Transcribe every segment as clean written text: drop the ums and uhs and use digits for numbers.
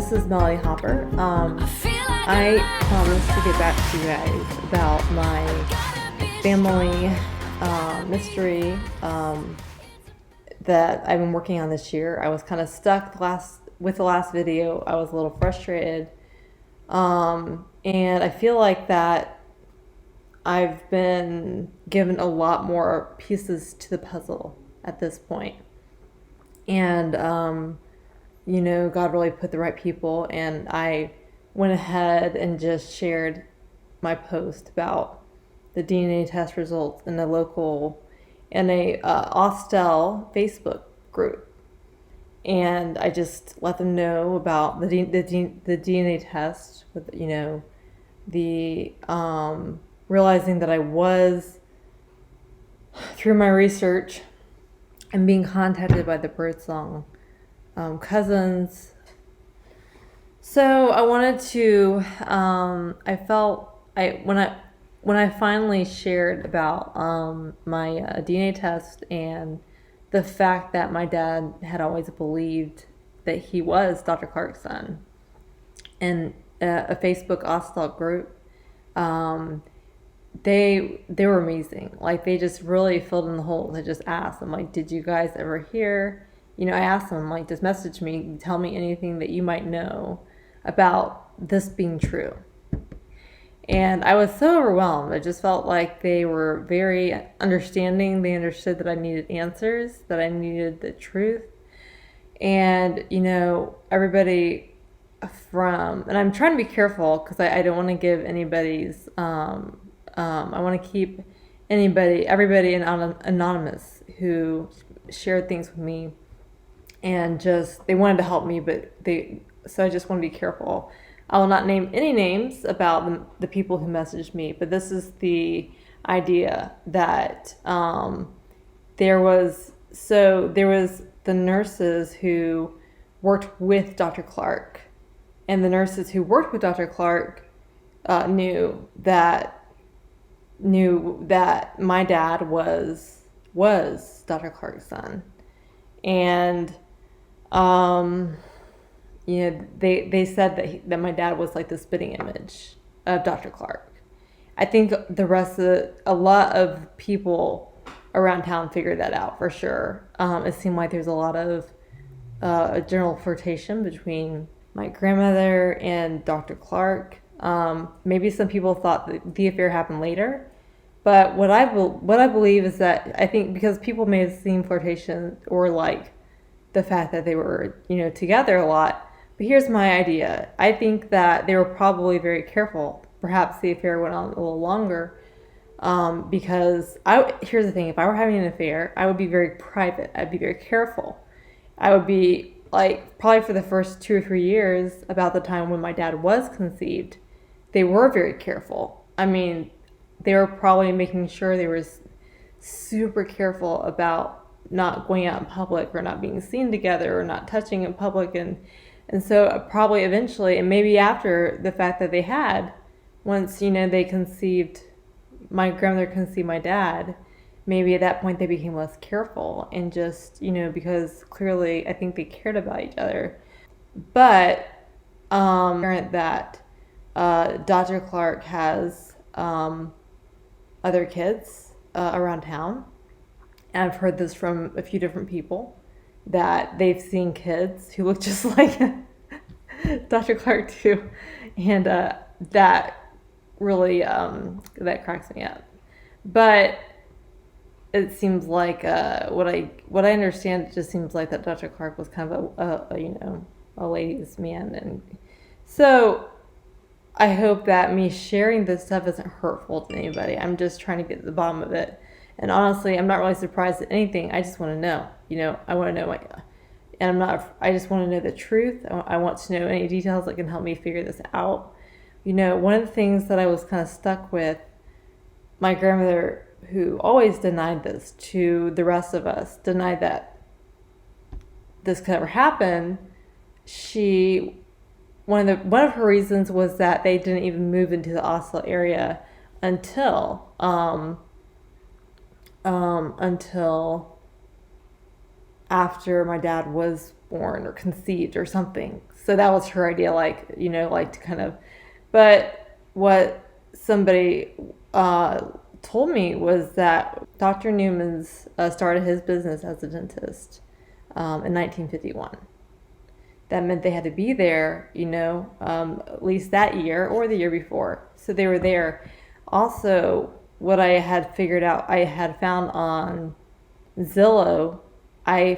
This is Melody Hopper. I promised to get back to you guys about my family mystery that I've been working on this year. I was kind of stuck with the last video. I was a little frustrated, and I feel like that I've been given a lot more pieces to the puzzle at this point. And God really put the right people, and I went ahead and just shared my post about the DNA test results in a Austell Facebook group, and I just let them know about the DNA test with the realizing that I was, through my research and being contacted by the Birdsong cousins. So I wanted to, when I finally shared about my DNA test and the fact that my dad had always believed that he was Dr. Clark's son, in a Facebook Austell group, they were amazing. Like, they just really filled in the holes. I just asked them, like, did you guys ever hear? I asked them, like, just message me, tell me anything that you might know about this being true. And I was so overwhelmed. I just felt like they were very understanding. They understood that I needed answers, that I needed the truth. And, everybody and I'm trying to be careful because I don't want to give anybody's, I want to keep everybody anonymous who shared things with me, and just, they wanted to help me, so I just want to be careful. I will not name any names about the people who messaged me, but this is the idea that there was the nurses who worked with Dr. Clark, and the nurses who worked with Dr. Clark knew that my dad was Dr. Clark's son. And they said that my dad was like the spitting image of Dr. Clark. I think a lot of people around town figured that out for sure. It seemed like there's a lot of general flirtation between my grandmother and Dr. Clark. Maybe some people thought that the affair happened later, but what I believe is that, I think, because people may have seen flirtation or like the fact that they were together a lot. But here's my idea. I think that they were probably very careful. Perhaps the affair went on a little longer, because here's the thing. If I were having an affair, I would be very private. I'd be very careful. I would be, like, probably for the first 2 or 3 years, about the time when my dad was conceived, they were very careful. I mean, they were probably making sure they were super careful about not going out in public, or not being seen together, or not touching in public. And so probably eventually, and maybe after the fact that they had, once, they conceived, my grandmother conceived my dad, maybe at that point they became less careful, and just, because clearly I think they cared about each other. But that Dr. Clark has other kids around town. And I've heard this from a few different people, that they've seen kids who look just like Dr. Clark too. And that really, that cracks me up. But it seems like, what I understand, it just seems like that Dr. Clark was kind of a ladies' man. And so I hope that me sharing this stuff isn't hurtful to anybody. I'm just trying to get to the bottom of it. And honestly, I'm not really surprised at anything. I just want to know. I want to know I just want to know the truth. I want to know any details that can help me figure this out. One of the things that I was kind of stuck with, my grandmother, who always denied this to the rest of us, denied that this could ever happen. One of her reasons was that they didn't even move into the Austell area until after my dad was born or conceived or something. So that was her idea, like, like to kind of, but what somebody told me was that Dr. Newman's started his business as a dentist in 1951. That meant they had to be there, at least that year or the year before. So they were there. Also, what I had figured out, I had found on Zillow, I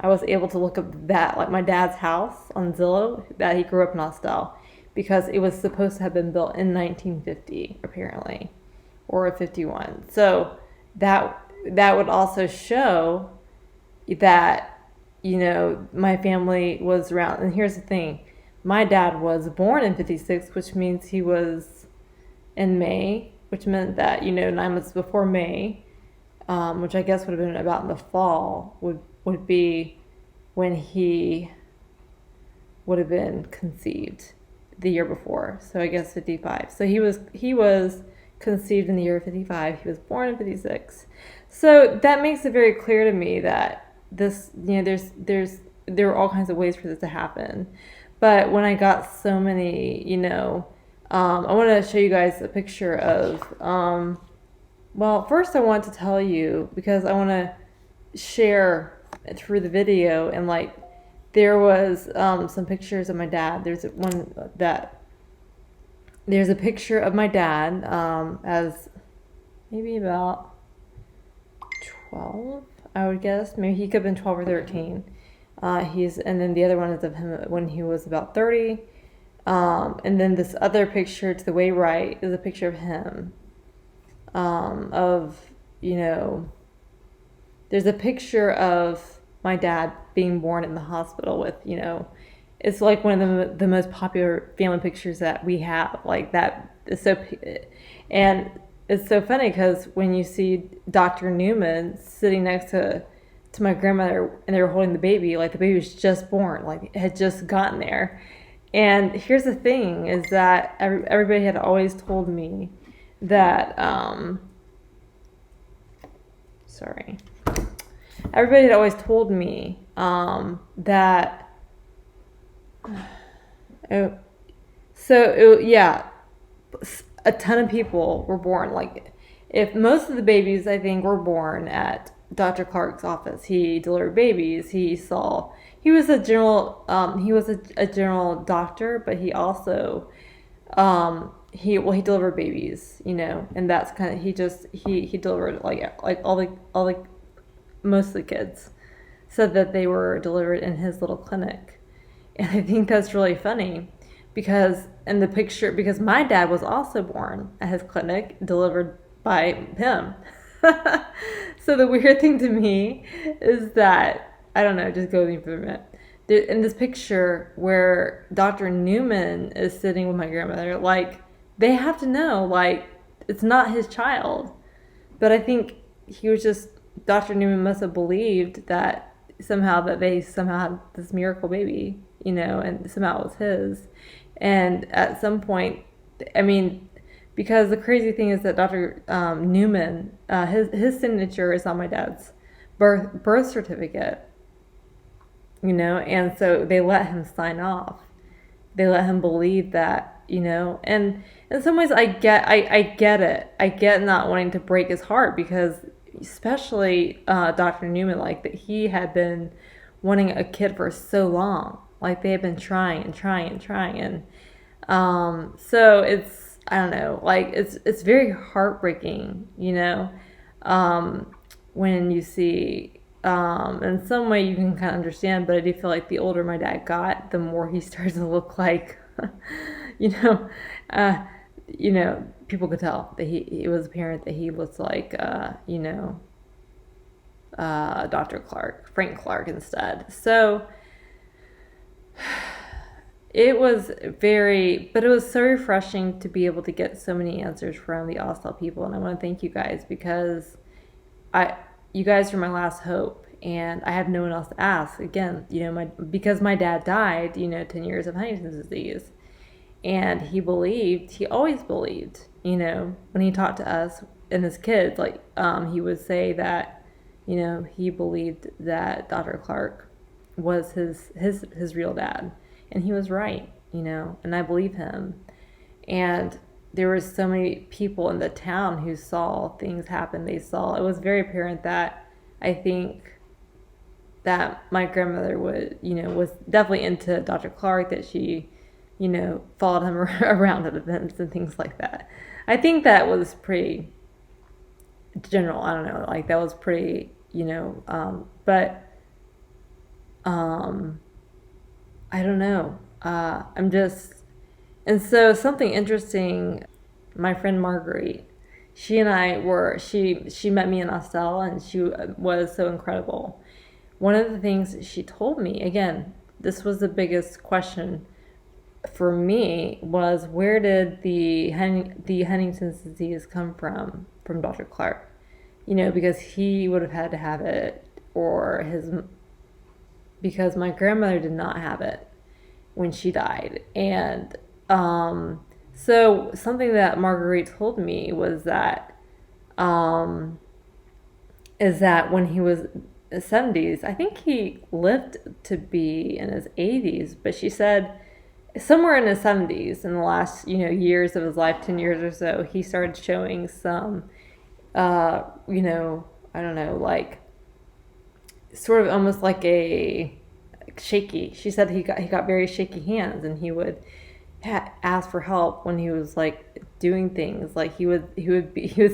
was able to look up that, like my dad's house on Zillow, that he grew up in Austell, because it was supposed to have been built in 1950, apparently, or 51. So that would also show that, my family was around. And here's the thing. My dad was born in 56, which means he was in May, which meant that, 9 months before May, which I guess would have been about in the fall, would be when he would have been conceived the year before. So I guess 55. So he was conceived in the year 55. He was born in 56. So that makes it very clear to me that this, there were all kinds of ways for this to happen. But when I got so many, I want to show you guys a picture of, well, first I want to tell you, because I want to share through the video, and like, there was some pictures of my dad. There's a picture of my dad as maybe about 12, I would guess. Maybe he could have been 12 or 13. And then the other one is of him when he was about 30. And then this other picture to the way right is a picture of him. There's a picture of my dad being born in the hospital with, it's like one of the most popular family pictures that we have. Like that is so, and it's so funny because when you see Dr. Newman sitting next to my grandmother and they were holding the baby, like the baby was just born, like it had just gotten there. And here's the thing is that everybody had always told me that, everybody had always told me that, a ton of people were born. Like, if most of the babies, I think, were born at Dr. Clark's office. He delivered babies. He was a general doctor, but he also he delivered babies, and that's kind of, he delivered like all the most of the kids said that they were delivered in his little clinic. And I think that's really funny because in the picture, because my dad was also born at his clinic, delivered by him. So the weird thing to me is that, I don't know, just go with me for a minute. In this picture where Dr. Newman is sitting with my grandmother, like, they have to know, like, it's not his child. But I think Dr. Newman must have believed that they somehow had this miracle baby, and somehow it was his. And at some point, I mean, because the crazy thing is that Dr. Newman, his signature is on my dad's birth certificate, and so they let him sign off. They let him believe that, and in some ways I get it. I get not wanting to break his heart, because especially Dr. Newman, like, that he had been wanting a kid for so long. Like, they had been trying and trying and trying. And so it's, I don't know, like, it's very heartbreaking, when you see, in some way you can kind of understand, but I do feel like the older my dad got, the more he started to look like, people could tell that it was apparent that he looks like, Dr. Clark, Frank Clark instead. So it was so refreshing to be able to get so many answers from the Austell people. And I want to thank you guys, because you guys are my last hope, and I have no one else to ask. Again, because my dad died, 10 years of Huntington's disease. And he always believed, when he talked to us and his kids, like, he would say that, he believed that Dr. Clark was his real dad. And he was right, and I believe him. And there were so many people in the town who saw things happen. It was very apparent that I think that my grandmother was definitely into Dr. Clark, that she, followed him around at events and things like that. I think that was pretty general. I don't know, like that was pretty, but um, I don't know. And so something interesting, my friend Marguerite, she met me in Austell, and she was so incredible. One of the things that she told me, again, this was the biggest question for me, was where did the Huntington's disease come from Dr. Clark? Because he would have had to have it, because my grandmother did not have it when she died. And so something that Marguerite told me was that is that when he was in his 70s, I think he lived to be in his 80s, but she said somewhere in his 70s, in the last years of his life, 10 years or so, he started showing some I don't know, like sort of almost like a shaky. She said he got very shaky hands, and he would ask for help when he was like doing things. Like he would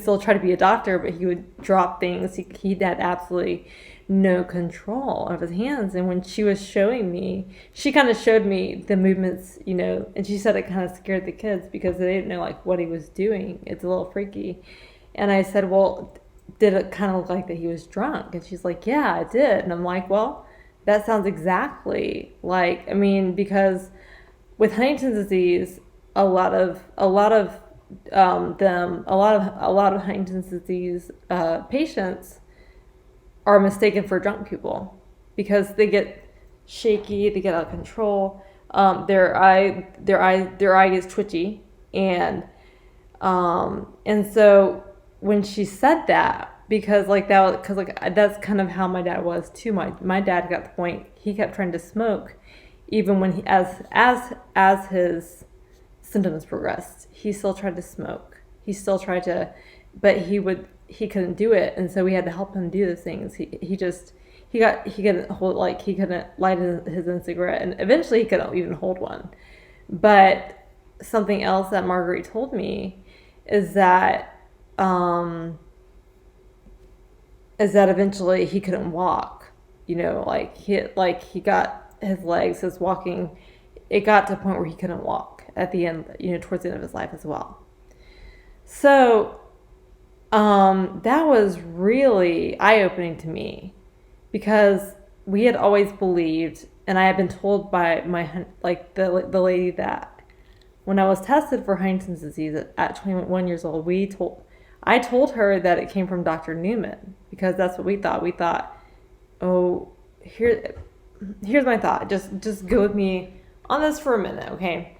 still try to be a doctor, but he would drop things. He had absolutely no control of his hands. And when she was showing me, she kind of showed me the movements, and she said it kind of scared the kids because they didn't know like what he was doing. It's a little freaky. And I said, well, did it kind of look like that he was drunk? And she's like, yeah, it did. And I'm like, well, that sounds exactly like, because with Huntington's disease, a lot of Huntington's disease patients are mistaken for drunk people because they get shaky, they get out of control. Their eye gets twitchy, and so when she said that, because that's kind of how my dad was too. My dad got to the point he kept trying to smoke, even when as his symptoms progressed, he still tried to smoke. He still tried to, but he couldn't do it, and so we had to help him do those things. He couldn't light his own cigarette, and eventually he couldn't even hold one. But something else that Marguerite told me is that eventually he couldn't walk. He got his legs, his walking. It got to a point where he couldn't walk at the end, towards the end of his life as well. So that was really eye-opening to me, because we had always believed, and I had been told by the lady that when I was tested for Huntington's disease at 21 years old, I told her that it came from Dr. Newman, because that's what we thought. We thought, oh, here's my thought. Just go with me on this for a minute, okay?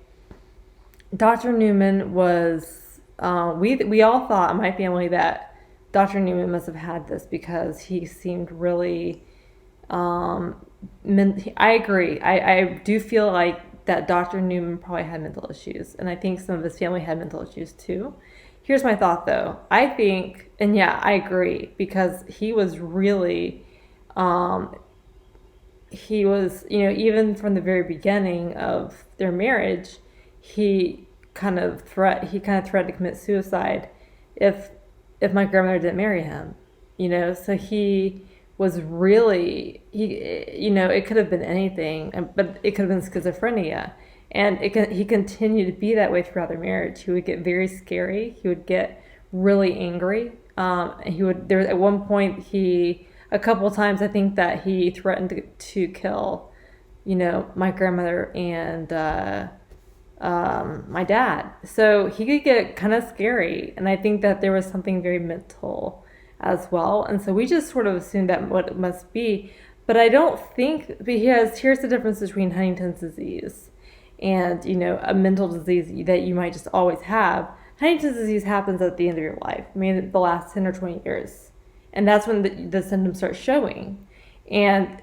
Dr. Newman was, we all thought in my family that Dr. Newman must have had this because he seemed really, I agree. I do feel like that Dr. Newman probably had mental issues, and I think some of his family had mental issues too. Here's my thought though. I think, and yeah, I agree, because he was really, even from the very beginning of their marriage, he kind of threatened to commit suicide if my grandmother didn't marry him. So he was really, it could have been anything, but it could have been schizophrenia. And he continued to be that way throughout their marriage. He would get very scary. He would get really angry. At one point, a couple of times, I think that he threatened to kill, my grandmother and my dad. So he could get kind of scary. And I think that there was something very mental as well. And so we just sort of assumed that what it must be. But I don't think, because here's the difference between Huntington's disease and, a mental disease that you might just always have. Huntington's disease happens at the end of your life, the last 10 or 20 years. And that's when the symptoms start showing. And,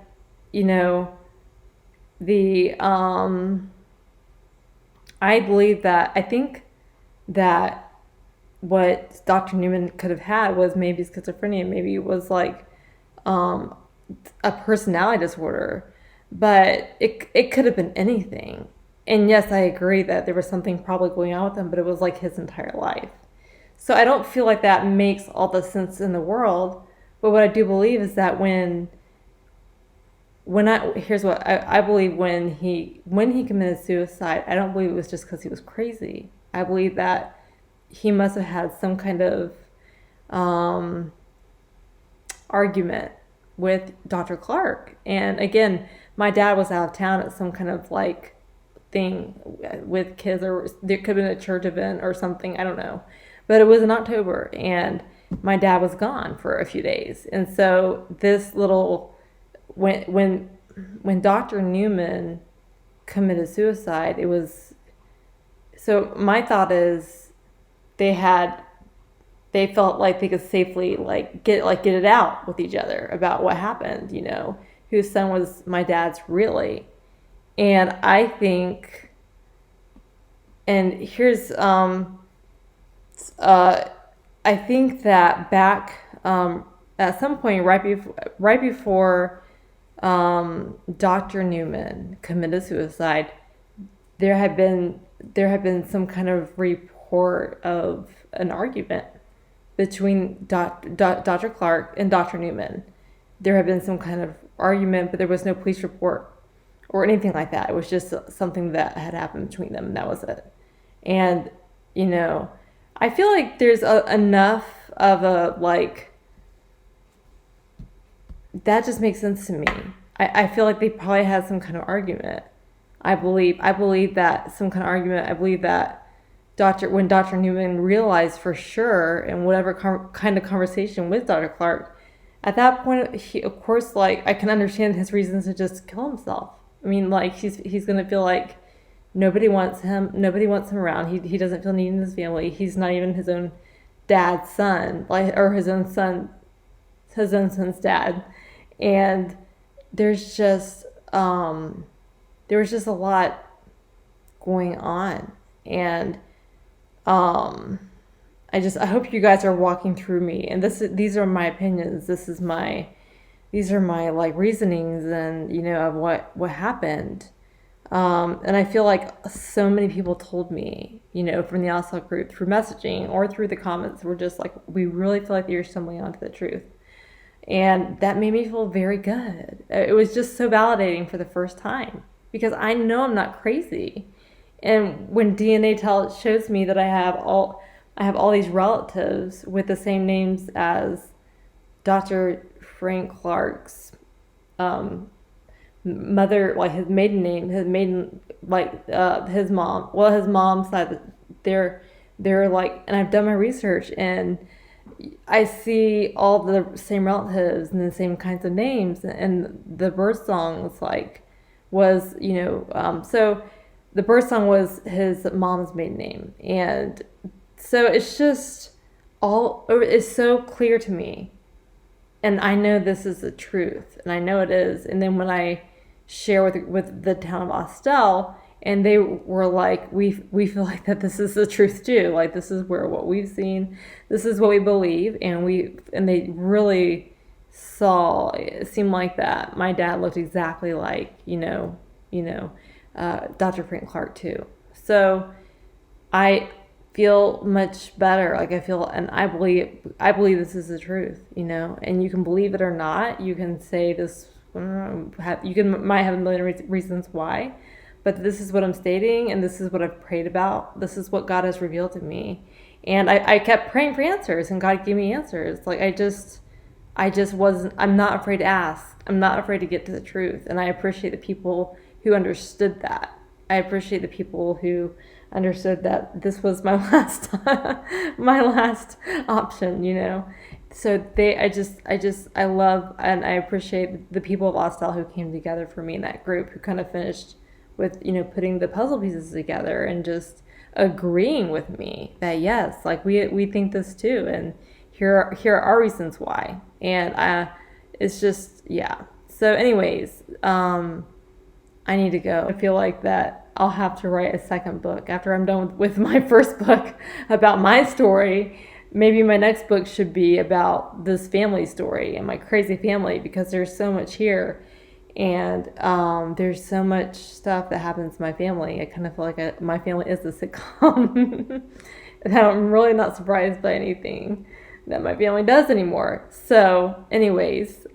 the I think that what Dr. Newman could have had was maybe schizophrenia. Maybe it was like um, a personality disorder, but it could have been anything. And yes, I agree that there was something probably going on with him, but it was like his entire life. So I don't feel like that makes all the sense in the world. But what I do believe is that when I here's what I believe when he committed suicide, I don't believe it was just because he was crazy. I believe that he must have had some kind of um, argument with Dr. Clark. And again, my dad was out of town at some kind of like thing with kids, or there could have been a church event or something. I don't know. But it was in October, and my dad was gone for a few days. And so this little, when Dr. Newman committed suicide, it was, so my thought is they had they felt like they could safely get it out with each other about what happened, whose son was my dad's really. And I think, and here's uh I think that back at some point right before Dr. Newman committed suicide, there had been some kind of report of an argument between Dr. Clark and Dr. Newman. There had been some kind of argument, but there was no police report or anything like that. It was just something that had happened between them, and that was it. And, you know, I feel like there's enough of a, like, that just makes sense to me. I feel like they probably had some kind of argument. I believe that some kind of argument. I believe that when Dr. Newman realized for sure, in whatever kind of conversation with Dr. Clark, at that point, he, of course, like, I can understand his reasons to just kill himself. I mean, like, he's gonna feel like nobody wants him around. He doesn't feel needed in his family. He's not even his own dad's son, like, or his own son's dad. And there's just there was just a lot going on. And I hope you guys are walking through me, and these are my opinions. These are my, like, reasonings, and, of what happened. And I feel like so many people told me, from the Oslo group, through messaging or through the comments, were just like, we really feel like you're stumbling onto the truth. And that made me feel very good. It was just so validating for the first time, because I know I'm not crazy. And when DNA shows me that I have all these relatives with the same names as Dr. Frank Clark's mother, like his mom. Well, his mom's side, they're like, and I've done my research, and I see all the same relatives and the same kinds of names, and the birth songs, like, was, so the birth song was his mom's maiden name. And so it's just it's so clear to me. And I know this is the truth, and I know it is. And then when I share with the town of Austell, and they were like, we feel like that this is the truth too. Like, this is what we've seen, this is what we believe, and they really saw, it seemed like that my dad looked exactly like, Dr. Frank Clark too. So I feel much better. Like, I feel, and I believe this is the truth, and you can believe it or not. You can say this, might have a million reasons why, but this is what I'm stating, and this is what I've prayed about. This is what God has revealed to me. And I kept praying for answers, and God gave me answers. Like, I'm not afraid to ask. I'm not afraid to get to the truth. And I appreciate the people who understood that. I appreciate the people who understood that this was my last my last option. So I love, and I appreciate the people of Austell who came together for me in that group, who kind of finished with, putting the puzzle pieces together and just agreeing with me that, yes, like, we think this too, and here are our reasons why. And it's just, yeah. So anyways, I I need to go. I feel like that I'll have to write a second book after I'm done with my first book about my story. Maybe my next book should be about this family story and my crazy family, because there's so much here. And there's so much stuff that happens in my family. I kind of feel like my family is a sitcom. And I'm really not surprised by anything that my family does anymore. So anyways,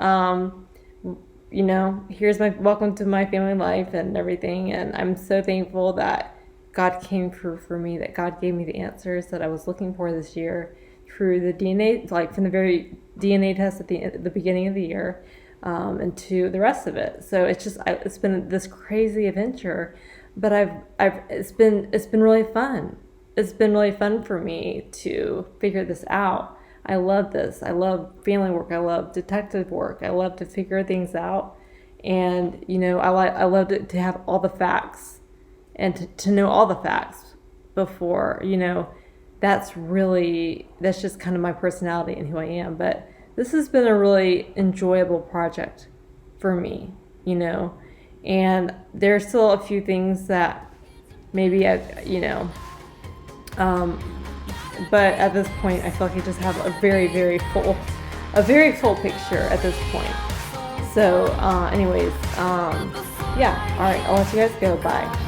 here's my welcome to my family life and everything. And I'm so thankful that God came through for me, that God gave me the answers that I was looking for this year through the DNA, like from the very DNA test at the beginning of the year, and to the rest of it. So it's been this crazy adventure, but it's been really fun. It's been really fun for me to figure this out. I love this. I love family work. I love detective work. I love to figure things out. And, I love to have all the facts and to know all the facts before, that's just kind of my personality and who I am. But this has been a really enjoyable project for me, and there's still a few things that maybe but at this point, I feel like I just have a very, very full picture at this point. So, anyways, yeah. All right, I'll let you guys go. Bye.